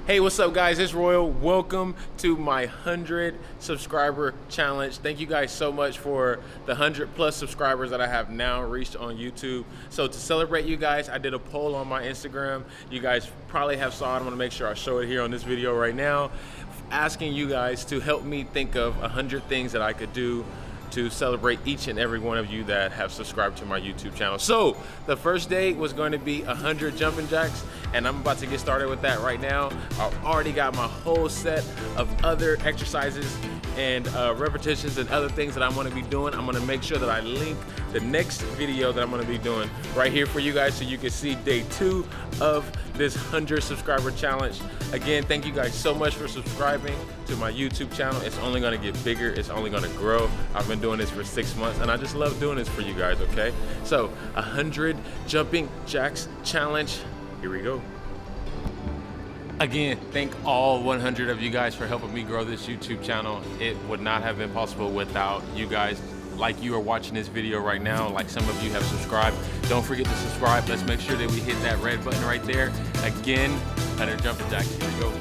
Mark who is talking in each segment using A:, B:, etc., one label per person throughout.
A: Hey, what's up guys? It's Royal. Welcome to my 100 subscriber challenge. Thank you guys so much for the 100+ subscribers that I have now reached on YouTube. So to celebrate you guys, I did a poll on my Instagram. You guys probably have saw it. I'm gonna make sure I show it here on this video right now, asking you guys to help me think of 100 things that I could do to celebrate each and every one of you that have subscribed to my YouTube channel. So the first day was going to be 100 jumping jacks, and I'm about to get started with that right now. I've already got my whole set of other exercises and repetitions and other things that I'm gonna be doing. I'm gonna make sure that I link the next video that I'm gonna be doing right here for you guys so you can see day 2 of this 100 subscriber challenge. Again, thank you guys so much for subscribing to my YouTube channel. It's only gonna get bigger, it's only gonna grow. I've been doing this for 6 months and I just love doing this for you guys, okay? So 100 jumping jacks challenge, here we go. Again, thank all 100 of you guys for helping me grow this YouTube channel. It would not have been possible without you guys. Like you are watching this video right now, like some of you have subscribed. Don't forget to subscribe. Let's make sure that we hit that red button right there. Again, 100 jumping jacks, here we go.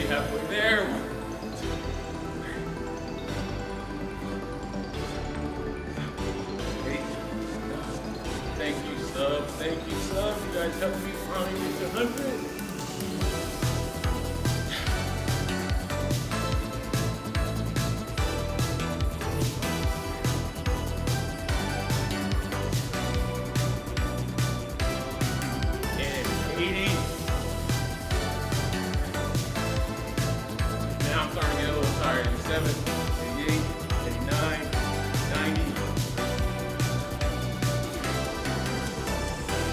A: Halfway there. Thank you, sub. Thank you, sub. You guys helped me finally reach 100. And 80. Now I'm starting to get a little tired. 87, 88, 89, 90,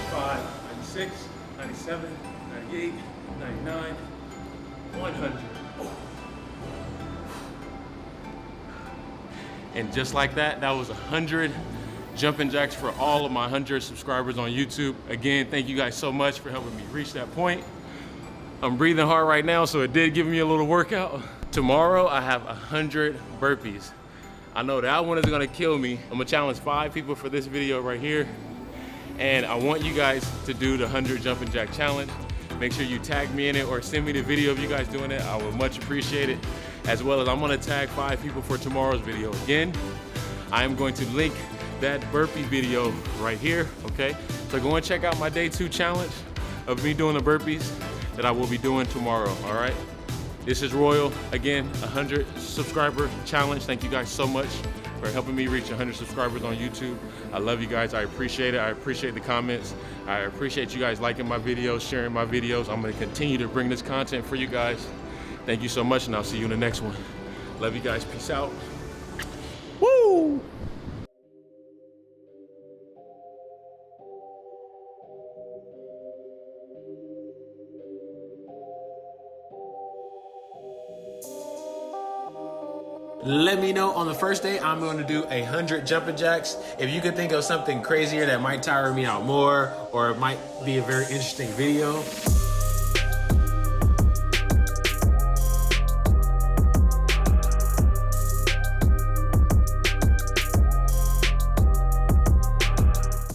A: 95, 96, 97, 98, 99, 100. And just like that, that was 100 jumping jacks for all of my 100 subscribers on YouTube. Again, thank you guys so much for helping me reach that point. I'm breathing hard right now, so it did give me a little workout. Tomorrow, I have 100 burpees. I know that one is gonna kill me. I'm gonna challenge 5 people for this video right here. And I want you guys to do the 100 jumping jack challenge. Make sure you tag me in it or send me the video of you guys doing it. I would much appreciate it. As well as I'm gonna tag 5 people for tomorrow's video. Again, I am going to link that burpee video right here, okay? So go and check out my day 2 challenge of me doing the burpees that I will be doing tomorrow, all right? This is Royal, again, 100 subscriber challenge. Thank you guys so much for helping me reach 100 subscribers on YouTube. I love you guys, I appreciate it. I appreciate the comments. I appreciate you guys liking my videos, sharing my videos. I'm gonna continue to bring this content for you guys. Thank you so much, and I'll see you in the next one. Love you guys, peace out. Woo! Let me know on the first day. I'm going to do 100 jumping jacks. If you could think of something crazier that might tire me out more or it might be a very interesting video,